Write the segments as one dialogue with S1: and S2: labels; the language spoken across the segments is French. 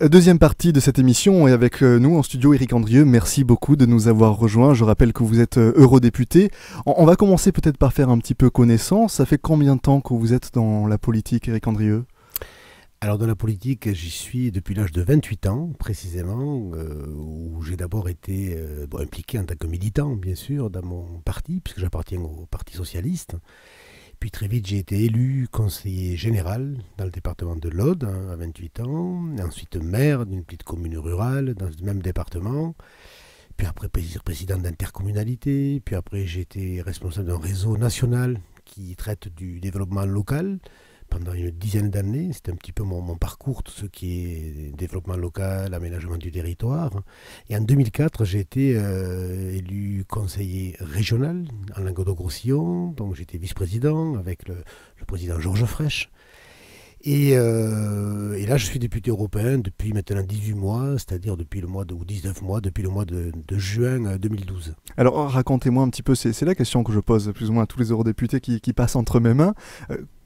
S1: Deuxième partie de cette émission et avec nous en studio Éric Andrieux, merci beaucoup de nous avoir rejoints. Je rappelle que vous êtes eurodéputé. On va commencer peut-être par faire un petit peu connaissance. Ça fait combien de temps que vous êtes dans la politique, Éric Andrieux ?
S2: Alors dans la politique, j'y suis depuis l'âge de 28 ans précisément, où j'ai d'abord été impliqué en tant que militant bien sûr dans mon parti, puisque j'appartiens au Parti Socialiste. Puis très vite, j'ai été élu conseiller général dans le département de l'Aude à 28 ans, et ensuite maire d'une petite commune rurale dans ce même département, puis après président d'intercommunalité, puis après j'ai été responsable d'un réseau national qui traite du développement local pendant une dizaine d'années. C'est un petit peu mon parcours, tout ce qui est développement local, aménagement du territoire. Et en 2004, j'ai été élu conseiller régional en Languedoc-Roussillon. Donc j'étais vice-président avec le président Georges Frêche. Et là, je suis député européen depuis maintenant 18 mois, c'est-à-dire depuis le mois ou 19 mois, depuis le mois de juin 2012.
S1: Alors racontez-moi un petit peu, c'est la question que je pose plus ou moins à tous les eurodéputés qui passent entre mes mains.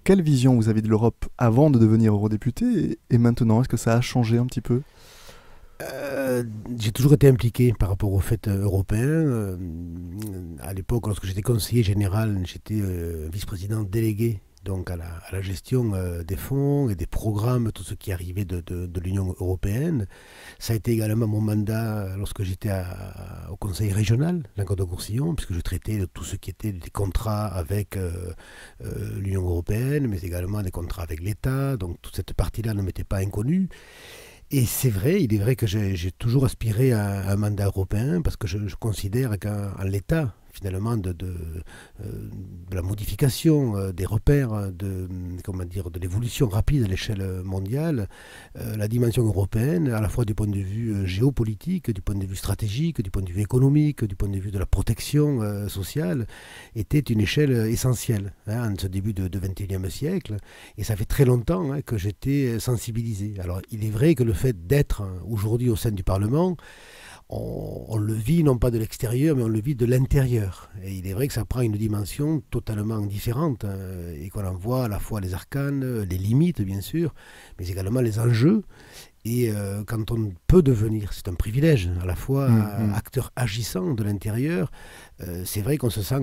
S1: Quelle vision vous avez de l'Europe avant de devenir eurodéputé et maintenant? Est-ce que ça a changé un petit peu?
S2: J'ai toujours été impliqué par rapport aux faits européens. À l'époque, lorsque j'étais conseiller général, j'étais vice-président délégué donc à la gestion des fonds et des programmes, tout ce qui arrivait de l'Union européenne. Ça a été également mon mandat lorsque j'étais au conseil régional, Languedoc-Roussillon, puisque je traitais de tout ce qui était des contrats avec l'Union européenne, mais également des contrats avec l'État. Donc toute cette partie-là ne m'était pas inconnue. Et c'est vrai, il est vrai que j'ai toujours aspiré à un mandat européen parce que je considère qu'en l'état, finalement, de la modification des repères, de l'évolution rapide à l'échelle mondiale, la dimension européenne, à la fois du point de vue géopolitique, du point de vue stratégique, du point de vue économique, du point de vue de la protection sociale, était une échelle essentielle en ce début de XXIe siècle. Et ça fait très longtemps que j'étais sensibilisé. Alors, il est vrai que le fait d'être aujourd'hui au sein du Parlement, on le vit non pas de l'extérieur, mais on le vit de l'intérieur. Et il est vrai que ça prend une dimension totalement différente et qu'on en voit à la fois les arcanes, les limites bien sûr, mais également les enjeux. Et quand on peut devenir, c'est un privilège, à la fois acteur agissant de l'intérieur, c'est vrai qu'on se sent,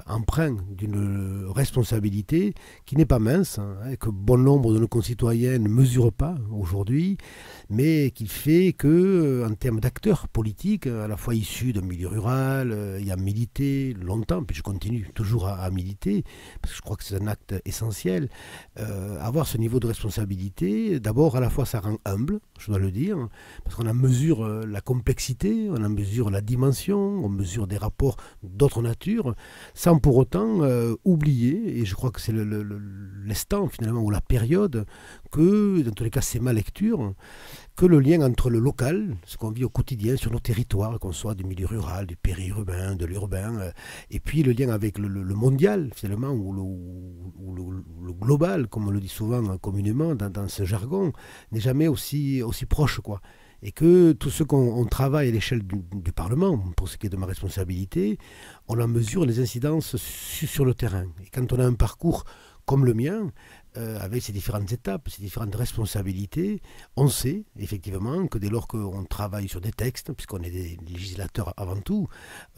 S2: empreint d'une responsabilité qui n'est pas mince, que bon nombre de nos concitoyens ne mesurent pas aujourd'hui, mais qui fait que, en termes d'acteurs politiques, à la fois issus d'un milieu rural, ayant milité longtemps, puis je continue toujours à militer, parce que je crois que c'est un acte essentiel, avoir ce niveau de responsabilité, d'abord à la fois ça rend humble, je dois le dire, parce qu'on en mesure la complexité, on en mesure la dimension, on mesure des rapports d'autre nature, sans pour autant oublier, et je crois que c'est l'instant finalement, ou la période, que, dans tous les cas c'est ma lecture, que le lien entre le local, ce qu'on vit au quotidien sur nos territoires, qu'on soit du milieu rural, du périurbain, de l'urbain, et puis le lien avec le mondial, finalement, ou le global, comme on le dit souvent communément dans ce jargon, n'est jamais aussi proche, quoi. Et que tout ce qu'on travaille à l'échelle du Parlement, pour ce qui est de ma responsabilité, on en mesure les incidences sur le terrain. Et quand on a un parcours comme le mien, avec ses différentes étapes, ses différentes responsabilités, on sait effectivement que dès lors qu'on travaille sur des textes, puisqu'on est des législateurs avant tout,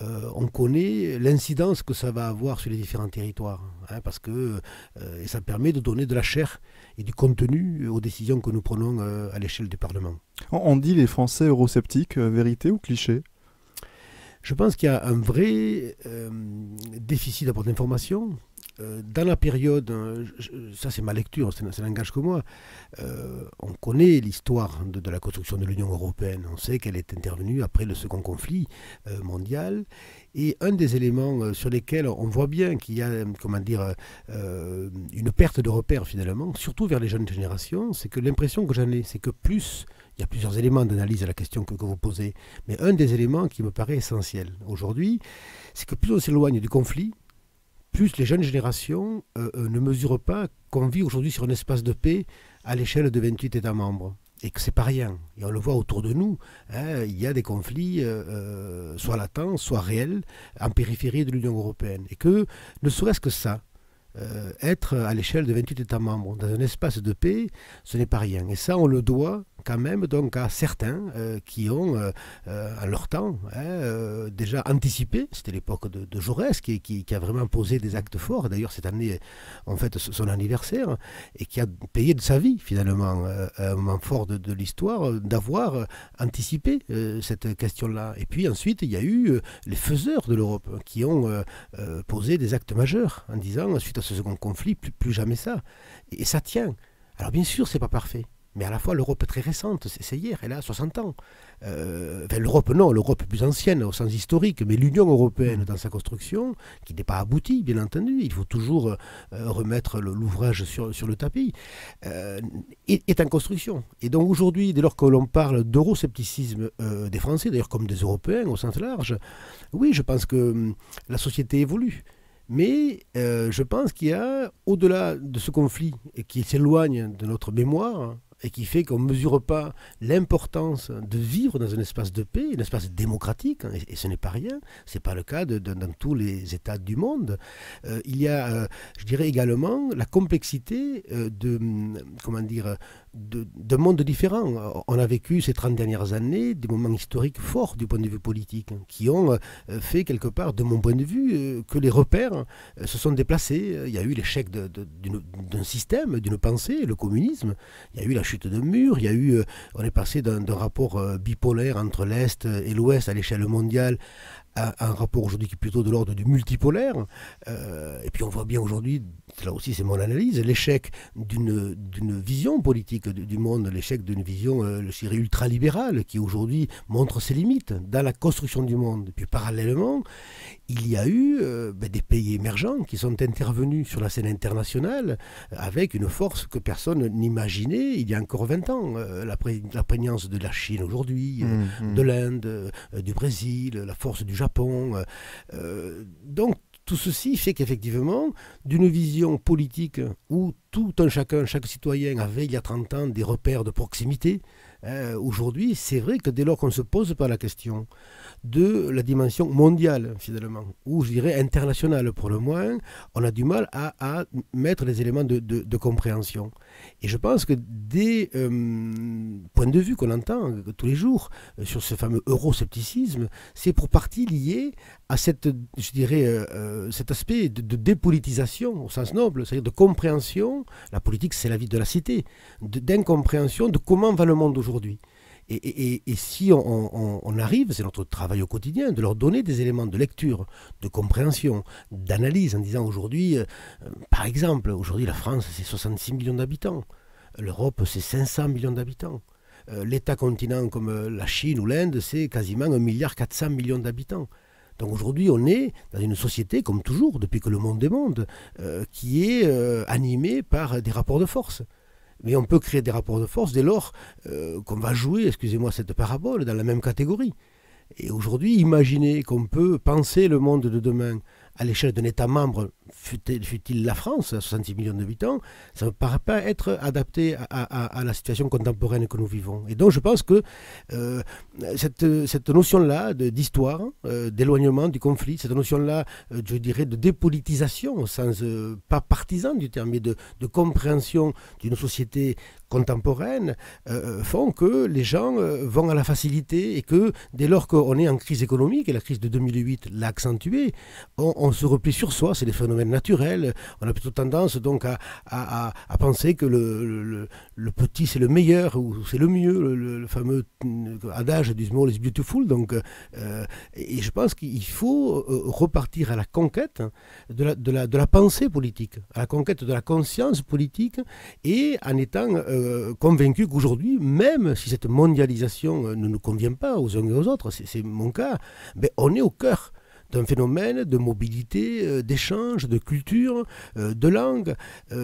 S2: on connaît l'incidence que ça va avoir sur les différents territoires. Parce que et ça permet de donner de la chair et du contenu aux décisions que nous prenons à l'échelle du Parlement.
S1: On dit les Français eurosceptiques, vérité ou cliché ?
S2: Je pense qu'il y a un vrai déficit d'apport d'information. Dans la période, ça c'est ma lecture, ça n'engage que moi, on connaît l'histoire de la construction de l'Union européenne, on sait qu'elle est intervenue après le second conflit mondial, et un des éléments sur lesquels on voit bien qu'il y a une perte de repères finalement, surtout vers les jeunes générations, c'est que l'impression que j'en ai, c'est que plus, il y a plusieurs éléments d'analyse à la question que vous posez, mais un des éléments qui me paraît essentiel aujourd'hui, c'est que plus on s'éloigne du conflit, plus les jeunes générations ne mesurent pas qu'on vit aujourd'hui sur un espace de paix à l'échelle de 28 États membres. Et que c'est pas rien. Et on le voit autour de nous, il y a des conflits soit latents, soit réels, en périphérie de l'Union européenne. Et que, ne serait-ce que ça, être à l'échelle de 28 États membres dans un espace de paix, ce n'est pas rien. Et ça, on le doit quand même donc à certains qui ont, en leur temps, déjà anticipé. C'était l'époque de Jaurès qui a vraiment posé des actes forts. D'ailleurs, cette année, on fête son anniversaire, et qui a payé de sa vie, finalement, un moment fort de l'histoire, d'avoir anticipé cette question-là. Et puis ensuite, il y a eu les faiseurs de l'Europe qui ont posé des actes majeurs en disant, suite à ce second conflit, plus jamais ça. Et ça tient. Alors bien sûr, c'est pas parfait. Mais à la fois, l'Europe est très récente, c'est hier, elle a 60 ans. L'Europe, non, l'Europe est plus ancienne au sens historique, mais l'Union européenne, dans sa construction, qui n'est pas aboutie, bien entendu, il faut toujours remettre l'ouvrage sur le tapis, est en construction. Et donc aujourd'hui, dès lors que l'on parle d'euroscepticisme des Français, d'ailleurs comme des Européens au sens large, oui, je pense que la société évolue. Mais je pense qu'il y a, au-delà de ce conflit, et qui s'éloigne de notre mémoire, et qui fait qu'on ne mesure pas l'importance de vivre dans un espace de paix, un espace démocratique, et ce n'est pas rien, ce n'est pas le cas dans tous les États du monde. Il y a, je dirais également, la complexité de mondes différents. On a vécu ces 30 dernières années des moments historiques forts du point de vue politique, qui ont fait quelque part, de mon point de vue, que les repères se sont déplacés. Il y a eu l'échec d'un système, d'une pensée, le communisme. Il y a eu la chute de mur. Il y a eu, on est passé d'un rapport bipolaire entre l'Est et l'Ouest à l'échelle mondiale à un rapport aujourd'hui qui est plutôt de l'ordre du multipolaire. Et puis on voit bien aujourd'hui, là aussi c'est mon analyse, l'échec d'une vision politique du monde, l'échec d'une vision, je dirais, ultralibérale, qui aujourd'hui montre ses limites dans la construction du monde. Et puis parallèlement, il y a eu des pays émergents qui sont intervenus sur la scène internationale avec une force que personne n'imaginait il y a encore 20 ans. La prégnance de la Chine aujourd'hui, de l'Inde, du Brésil, la force du Japon. Donc tout ceci fait qu'effectivement, d'une vision politique où tout un chacun, chaque citoyen avait il y a 30 ans des repères de proximité, aujourd'hui, c'est vrai que dès lors qu'on ne se pose pas la question de la dimension mondiale, finalement, ou je dirais internationale pour le moins, on a du mal à mettre les éléments de compréhension. Et je pense que des points de vue qu'on entend tous les jours sur ce fameux euroscepticisme, c'est pour partie lié à cette, je dirais, cet aspect de dépolitisation au sens noble, c'est-à-dire de compréhension. La politique, c'est la vie de la cité, d'incompréhension de comment va le monde aujourd'hui. Et si on arrive, c'est notre travail au quotidien, de leur donner des éléments de lecture, de compréhension, d'analyse, en disant aujourd'hui, par exemple, aujourd'hui la France c'est 66 millions d'habitants, l'Europe c'est 500 millions d'habitants, l'État-continent comme la Chine ou l'Inde c'est quasiment 1,4 milliard d'habitants. Donc aujourd'hui, on est dans une société, comme toujours, depuis que le monde est monde, qui est animée par des rapports de force. Mais on peut créer des rapports de force dès lors qu'on va jouer, excusez-moi cette parabole, dans la même catégorie. Et aujourd'hui, imaginez qu'on peut penser le monde de demain à l'échelle d'un État membre, fût-il la France, à 66 millions d'habitants, ça ne me paraît pas être adapté à la situation contemporaine que nous vivons. Et donc je pense que cette notion-là d'histoire, d'éloignement du conflit, cette notion-là, je dirais, de dépolitisation, au sens pas partisan du terme, mais de compréhension d'une société contemporaine, font que les gens vont à la facilité et que dès lors qu'on est en crise économique, et la crise de 2008 l'a accentué, on se replie sur soi, c'est des phénomènes naturels. On a plutôt tendance donc à penser que le petit c'est le meilleur ou c'est le mieux, le fameux adage du small is beautiful. Donc, et je pense qu'il faut repartir à la conquête de la pensée politique, à la conquête de la conscience politique, et en étant convaincu qu'aujourd'hui, même si cette mondialisation ne nous convient pas aux uns et aux autres, c'est mon cas, mais on est au cœur d'un phénomène de mobilité, d'échange, de culture, de langue,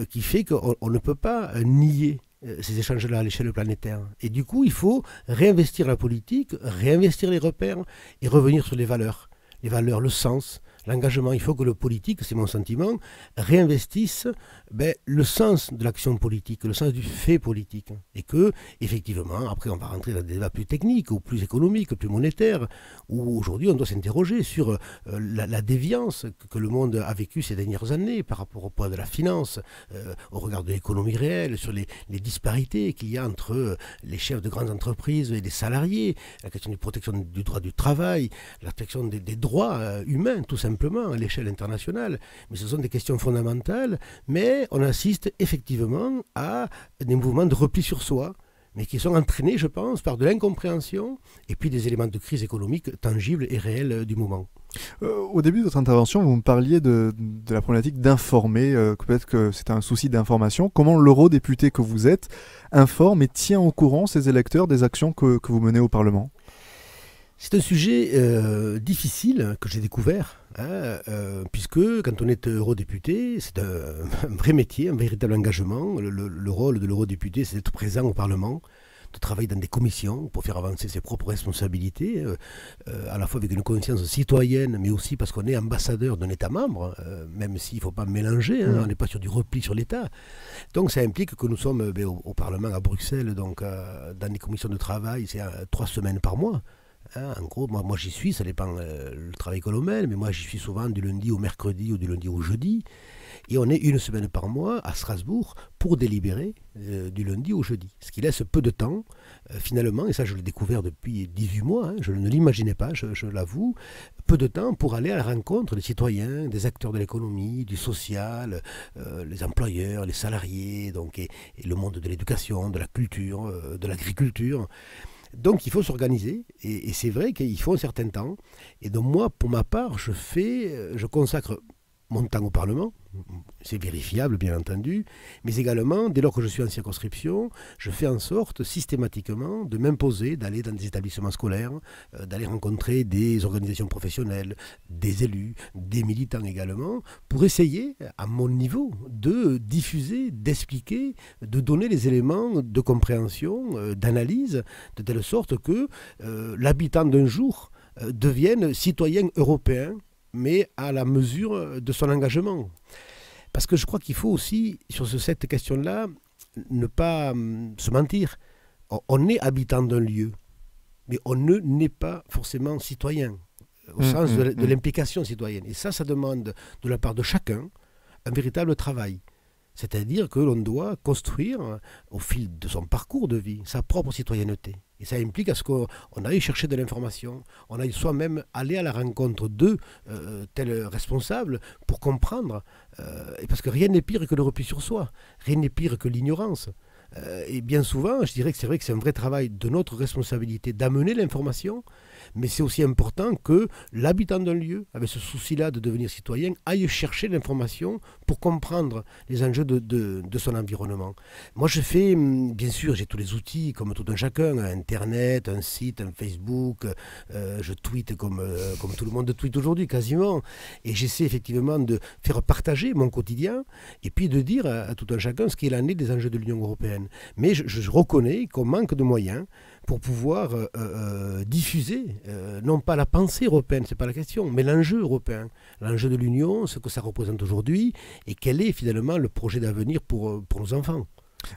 S2: qui fait qu'on ne peut pas nier ces échanges-là à l'échelle planétaire. Et du coup, il faut réinvestir la politique, réinvestir les repères et revenir sur les valeurs, le sens, L'engagement, il faut que le politique, c'est mon sentiment, réinvestisse le sens de l'action politique, le sens du fait politique. Et que, effectivement, après on va rentrer dans des débats plus techniques, ou plus économiques, plus monétaires, où aujourd'hui on doit s'interroger sur la déviance que le monde a vécue ces dernières années par rapport au poids de la finance, au regard de l'économie réelle, sur les disparités qu'il y a entre les chefs de grandes entreprises et les salariés, la question de protection du droit du travail, la protection des droits humains, tout simplement, à l'échelle internationale. Mais ce sont des questions fondamentales, mais on assiste effectivement à des mouvements de repli sur soi, mais qui sont entraînés, je pense, par de l'incompréhension et puis des éléments de crise économique tangibles et réels du moment.
S1: Au début de votre intervention, vous me parliez de la problématique d'informer, peut-être que c'est un souci d'information. Comment l'eurodéputé que vous êtes informe et tient au courant ses électeurs des actions que vous menez au Parlement ?
S2: C'est un sujet difficile que j'ai découvert, puisque quand on est eurodéputé, c'est un vrai métier, un véritable engagement. Le rôle de l'eurodéputé, c'est d'être présent au Parlement, de travailler dans des commissions pour faire avancer ses propres responsabilités, à la fois avec une conscience citoyenne, mais aussi parce qu'on est ambassadeur d'un État membre, même s'il ne faut pas mélanger, on n'est pas sur du repli sur l'État. Donc ça implique que nous sommes au Parlement à Bruxelles, donc dans des commissions de travail, c'est 3 semaines par mois. En gros, moi j'y suis, ça dépend le travail que l'on mène, mais moi j'y suis souvent du lundi au mercredi ou du lundi au jeudi. Et on est 1 semaine par mois à Strasbourg pour délibérer du lundi au jeudi. Ce qui laisse peu de temps, finalement, et ça je l'ai découvert depuis 18 mois, je ne l'imaginais pas, je l'avoue, peu de temps pour aller à la rencontre des citoyens, des acteurs de l'économie, du social, les employeurs, les salariés, donc, et le monde de l'éducation, de la culture, de l'agriculture. Donc il faut s'organiser, et c'est vrai qu'il faut un certain temps. Et donc moi, pour ma part, je consacre mon temps au Parlement, c'est vérifiable bien entendu, mais également, dès lors que je suis en circonscription, je fais en sorte systématiquement de m'imposer, d'aller dans des établissements scolaires, d'aller rencontrer des organisations professionnelles, des élus, des militants également, pour essayer, à mon niveau, de diffuser, d'expliquer, de donner les éléments de compréhension, d'analyse, de telle sorte que l'habitant d'un jour devienne citoyen européen, mais à la mesure de son engagement. Parce que je crois qu'il faut aussi, sur cette question-là, ne pas se mentir. On est habitant d'un lieu, mais on ne n'est pas forcément citoyen, au sens de l'implication citoyenne. Et ça demande de la part de chacun un véritable travail. C'est-à-dire que l'on doit construire, au fil de son parcours de vie, sa propre citoyenneté. Et ça implique à ce qu'on aille chercher de l'information, on aille soi-même aller à la rencontre de tels responsables pour comprendre. Et parce que rien n'est pire que le repli sur soi, rien n'est pire que l'ignorance. Et bien souvent, je dirais que c'est vrai que c'est un vrai travail de notre responsabilité d'amener l'information, mais c'est aussi important que l'habitant d'un lieu, avec ce souci-là de devenir citoyen, aille chercher l'information pour comprendre les enjeux de son environnement. Moi, je fais, bien sûr, j'ai tous les outils, comme tout un chacun, Internet, un site, un Facebook, je tweete comme tout le monde tweete aujourd'hui, quasiment, et j'essaie effectivement de faire partager mon quotidien, et puis de dire à tout un chacun ce qu'il en est des enjeux de l'Union européenne. Mais je reconnais qu'on manque de moyens pour pouvoir diffuser, non pas la pensée européenne, c'est pas la question, mais l'enjeu européen, l'enjeu de l'Union, ce que ça représente aujourd'hui, et quel est finalement le projet d'avenir pour nos enfants.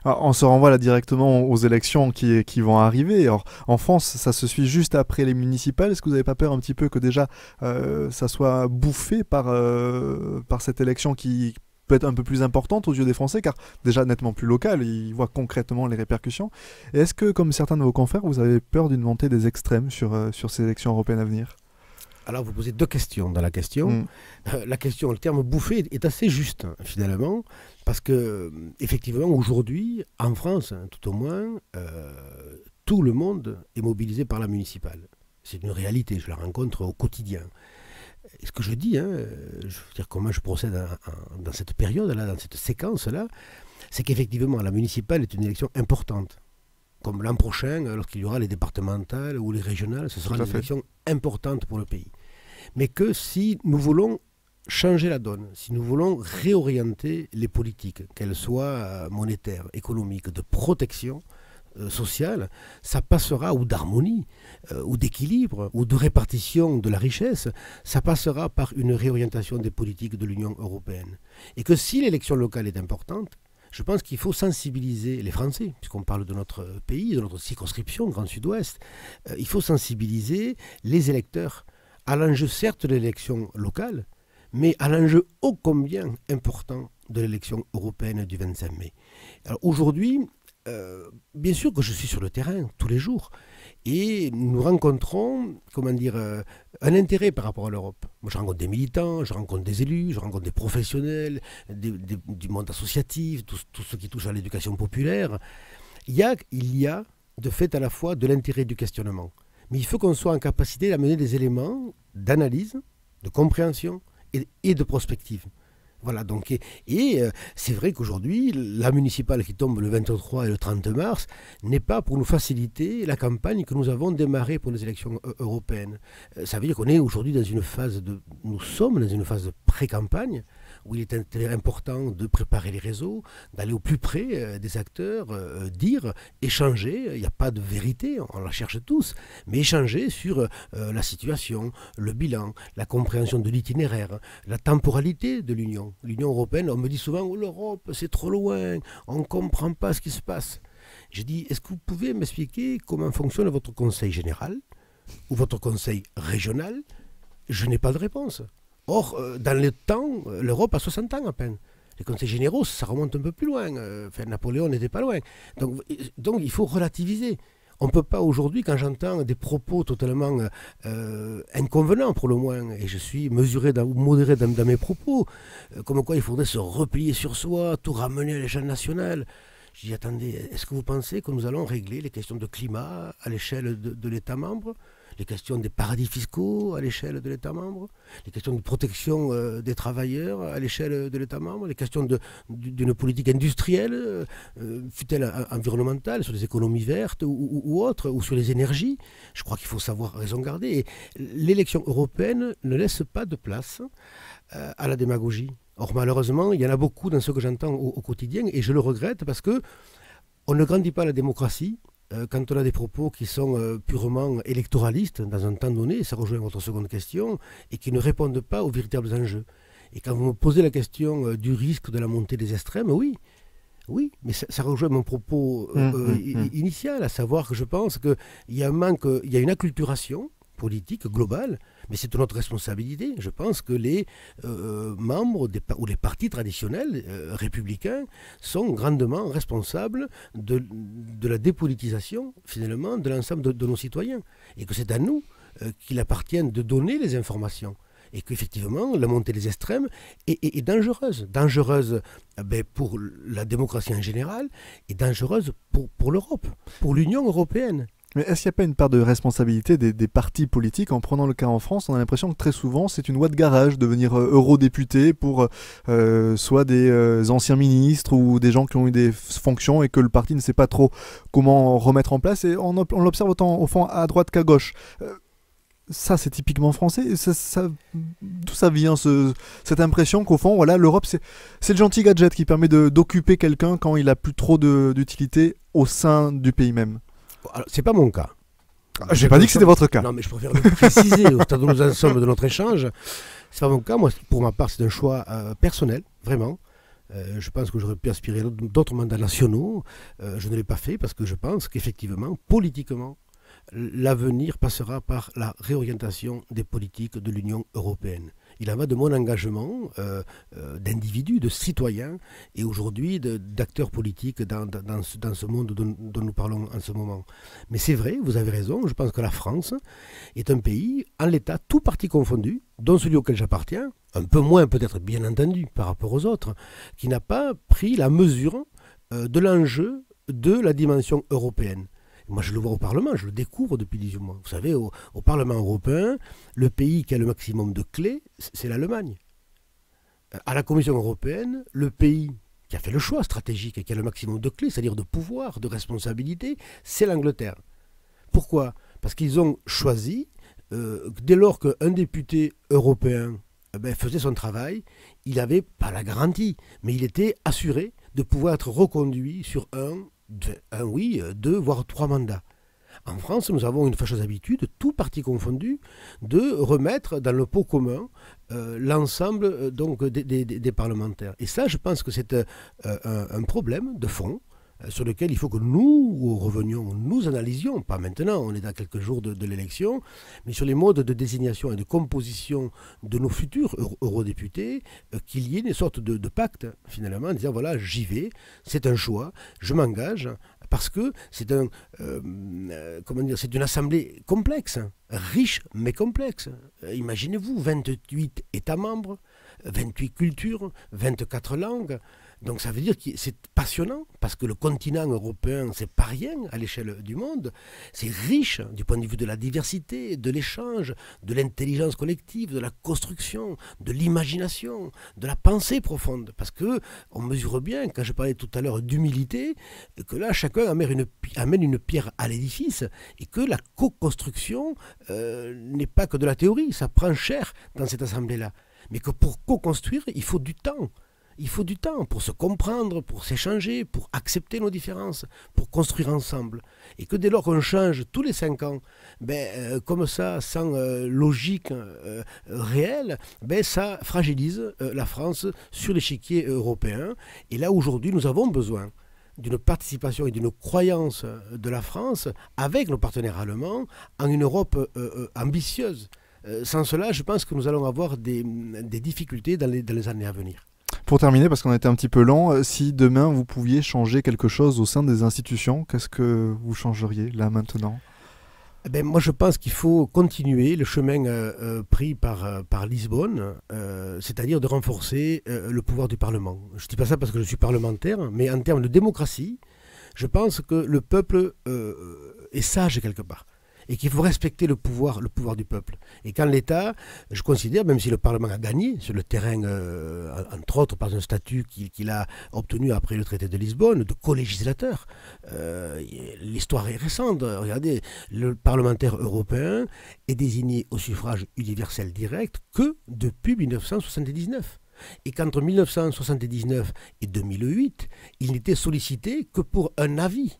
S1: Alors, on se renvoie là directement aux élections qui vont arriver. Alors, en France, ça se suit juste après les municipales. Est-ce que vous n'avez pas peur un petit peu que déjà ça soit bouffé par cette élection qui peut être un peu plus importante aux yeux des Français, car déjà nettement plus locale, ils voient concrètement les répercussions. Et est-ce que, comme certains de vos confrères, vous avez peur d'une montée des extrêmes sur ces élections européennes à venir ?
S2: Alors vous posez 2 questions dans la question. La question, le terme bouffé est assez juste finalement, parce que effectivement aujourd'hui, en France tout au moins, tout le monde est mobilisé par la municipale. C'est une réalité, je la rencontre au quotidien. Et ce que je dis, je veux dire comment je procède dans cette période-là, dans cette séquence-là, c'est qu'effectivement la municipale est une élection importante. Comme l'an prochain, lorsqu'il y aura les départementales ou les régionales, ce sera une élection importante pour le pays. Mais que si nous voulons changer la donne, si nous voulons réorienter les politiques, qu'elles soient monétaires, économiques, de protection sociale, ça passera, ou d'harmonie, ou d'équilibre, ou de répartition de la richesse, ça passera par une réorientation des politiques de l'Union européenne. Et que si l'élection locale est importante, je pense qu'il faut sensibiliser les Français, puisqu'on parle de notre pays, de notre circonscription, Grand Sud-Ouest, il faut sensibiliser les électeurs à l'enjeu certes de l'élection locale, mais à l'enjeu ô combien important de l'élection européenne du 25 mai. Alors aujourd'hui, bien sûr que je suis sur le terrain tous les jours, et nous rencontrons, un intérêt par rapport à l'Europe. Moi, je rencontre des militants, je rencontre des élus, je rencontre des professionnels, du monde associatif, tout ce qui touche à l'éducation populaire. Il y a de fait à la fois de l'intérêt du questionnement, mais il faut qu'on soit en capacité d'amener des éléments d'analyse, de compréhension et de prospective. Voilà, donc, c'est vrai qu'aujourd'hui, la municipale qui tombe le 23 et le 30 mars n'est pas pour nous faciliter la campagne que nous avons démarrée pour les élections européennes. Ça veut dire qu'on est aujourd'hui dans une phase nous sommes dans une phase de pré-campagne, où il est important de préparer les réseaux, d'aller au plus près des acteurs, dire, échanger, il n'y a pas de vérité, on la cherche tous, mais échanger sur la situation, le bilan, la compréhension de l'itinéraire, la temporalité de l'Union. L'Union européenne, on me dit souvent oh, l'Europe c'est trop loin, on ne comprend pas ce qui se passe. J'ai dit, est-ce que vous pouvez m'expliquer comment fonctionne votre conseil général ou votre conseil régional? Je n'ai pas de réponse. Or, dans le temps, l'Europe a 60 ans à peine. Les conseils généraux, ça remonte un peu plus loin. Napoléon n'était pas loin. Donc il faut relativiser. On ne peut pas aujourd'hui, quand j'entends des propos totalement inconvenants pour le moins, et je suis mesuré ou modéré dans mes propos, comme quoi il faudrait se replier sur soi, tout ramener à l'échelle nationale. Je dis, attendez, est-ce que vous pensez que nous allons régler les questions de climat à l'échelle de l'État membre, les questions des paradis fiscaux à l'échelle de l'État membre, les questions de protection des travailleurs à l'échelle de l'État membre, les questions d'une politique industrielle, fût-elle environnementale, sur les économies vertes ou autres, ou sur les énergies? Je crois qu'il faut savoir raison garder. Et l'élection européenne ne laisse pas de place à la démagogie. Or, malheureusement, il y en a beaucoup dans ce que j'entends au quotidien, et je le regrette parce que on ne grandit pas la démocratie quand on a des propos qui sont purement électoralistes dans un temps donné, ça rejoint votre seconde question, et qui ne répondent pas aux véritables enjeux. Et quand vous me posez la question du risque de la montée des extrêmes, oui, mais ça rejoint mon propos initial, à savoir que je pense qu'il y a il y a une acculturation politique globale, mais c'est notre responsabilité. Je pense que les membres ou les partis traditionnels républicains sont grandement responsables de la dépolitisation, finalement, de l'ensemble de nos citoyens. Et que c'est à nous qu'il appartient de donner les informations. Et qu'effectivement, la montée des extrêmes est dangereuse. Dangereuse pour la démocratie en général et dangereuse pour l'Europe, pour l'Union européenne.
S1: Mais est-ce qu'il n'y a pas une part de responsabilité des partis politiques? En prenant le cas en France, on a l'impression que très souvent, c'est une voie de garage de devenir eurodéputé pour soit des anciens ministres ou des gens qui ont eu des fonctions et que le parti ne sait pas trop comment remettre en place. Et on l'observe autant au fond à droite qu'à gauche. Ça, c'est typiquement français. D'où ça vient cette impression qu'au fond, voilà, l'Europe, c'est le gentil gadget qui permet d'occuper quelqu'un quand il n'a plus trop d'utilité au sein du pays même?
S2: C'est pas mon cas.
S1: J'ai pas dit que c'était votre cas.
S2: Non, mais je préfère le préciser au stade où nous en sommes de notre échange. C'est pas mon cas. Moi, pour ma part, c'est un choix personnel, vraiment. Je pense que j'aurais pu aspirer d'autres mandats nationaux. Je ne l'ai pas fait parce que je pense qu'effectivement, politiquement, l'avenir passera par la réorientation des politiques de l'Union européenne. Il en va de mon engagement d'individu, de citoyen, et aujourd'hui d'acteur politique dans ce monde dont nous parlons en ce moment. Mais c'est vrai, vous avez raison, je pense que la France est un pays, en l'état, tout parti confondu, dont celui auquel j'appartiens, un peu moins peut-être bien entendu par rapport aux autres, qui n'a pas pris la mesure de l'enjeu de la dimension européenne. Moi, je le vois au Parlement, je le découvre depuis 18 mois. Vous savez, au Parlement européen, le pays qui a le maximum de clés, c'est l'Allemagne. À la Commission européenne, le pays qui a fait le choix stratégique et qui a le maximum de clés, c'est-à-dire de pouvoir, de responsabilité, c'est l'Angleterre. Pourquoi? Parce qu'ils ont choisi, dès lors qu'un député européen faisait son travail, il n'avait pas la garantie, mais il était assuré de pouvoir être reconduit sur 1, un oui, deux, voire trois mandats. En France, nous avons une fâcheuse habitude, tout parti confondu, de remettre dans le pot commun l'ensemble donc des parlementaires. Et ça, je pense que c'est un problème de fond sur lequel il faut que nous revenions, nous analysions, pas maintenant, on est à quelques jours de l'élection, mais sur les modes de désignation et de composition de nos futurs eurodéputés, qu'il y ait une sorte de pacte, finalement, en disant, voilà, j'y vais, c'est un choix, je m'engage, parce que c'est c'est une assemblée complexe, riche mais complexe. Imaginez-vous, 28 États membres, 28 cultures, 24 langues. Donc ça veut dire que c'est passionnant, parce que le continent européen, c'est pas rien à l'échelle du monde. C'est riche du point de vue de la diversité, de l'échange, de l'intelligence collective, de la construction, de l'imagination, de la pensée profonde. Parce que on mesure bien, quand je parlais tout à l'heure d'humilité, que là, chacun amène une pierre à l'édifice, et que la co-construction n'est pas que de la théorie, ça prend cher dans cette assemblée-là. Mais que pour co-construire, il faut du temps. Il faut du temps pour se comprendre, pour s'échanger, pour accepter nos différences, pour construire ensemble. Et que dès lors qu'on change tous les 5 ans, comme ça, sans logique réelle, ça fragilise la France sur l'échiquier européen. Et là, aujourd'hui, nous avons besoin d'une participation et d'une croyance de la France avec nos partenaires allemands en une Europe ambitieuse. Sans cela, je pense que nous allons avoir des difficultés dans les années à venir.
S1: Pour terminer, parce qu'on a été un petit peu lent, si demain vous pouviez changer quelque chose au sein des institutions, qu'est-ce que vous changeriez là maintenant ?
S2: Moi, je pense qu'il faut continuer le chemin pris par Lisbonne, c'est-à-dire de renforcer le pouvoir du Parlement. Je ne dis pas ça parce que je suis parlementaire, mais en termes de démocratie, je pense que le peuple est sage quelque part. Et qu'il faut respecter le pouvoir du peuple. Et quand l'État, je considère, même si le Parlement a gagné sur le terrain, entre autres par un statut qu'il a obtenu après le traité de Lisbonne, de co-législateur, l'histoire est récente. Regardez, le parlementaire européen est désigné au suffrage universel direct que depuis 1979. Et qu'entre 1979 et 2008, il n'était sollicité que pour un avis.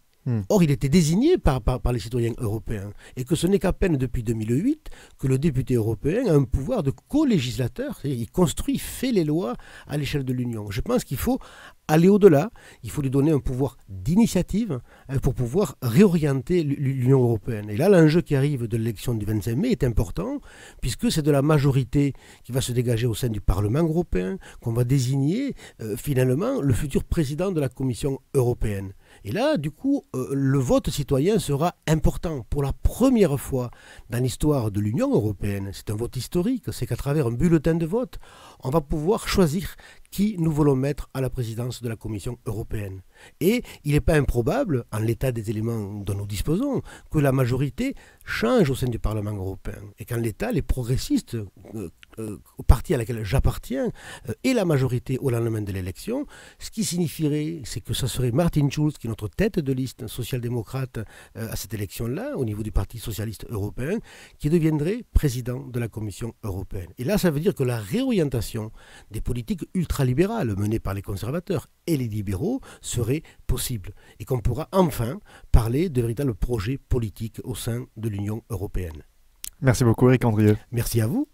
S2: Or, il était désigné par les citoyens européens. Et que ce n'est qu'à peine depuis 2008 que le député européen a un pouvoir de co-législateur. Il construit, fait les lois à l'échelle de l'Union. Je pense qu'il faut aller au-delà. Il faut lui donner un pouvoir d'initiative pour pouvoir réorienter l'Union européenne. Et là, l'enjeu qui arrive de l'élection du 25 mai est important, puisque c'est de la majorité qui va se dégager au sein du Parlement européen qu'on va désigner finalement le futur président de la Commission européenne. Et là, du coup, le vote citoyen sera important. Pour la première fois dans l'histoire de l'Union européenne, c'est un vote historique, c'est qu'à travers un bulletin de vote, on va pouvoir choisir qui nous voulons mettre à la présidence de la Commission européenne. Et il n'est pas improbable, en l'état des éléments dont nous disposons, que la majorité change au sein du Parlement européen. Et qu'en l'état, les progressistes, au parti à laquelle j'appartiens, et la majorité au lendemain de l'élection, ce qui signifierait, c'est que ce serait Martin Schulz, qui est notre tête de liste social-démocrate à cette élection-là, au niveau du Parti socialiste européen, qui deviendrait président de la Commission européenne. Et là, ça veut dire que la réorientation des politiques ultralibérales menées par les conservateurs et les libéraux serait possible. Et qu'on pourra enfin parler de véritables projets politiques au sein de l'Union européenne.
S1: Merci beaucoup, Éric Andrieux.
S2: Merci à vous.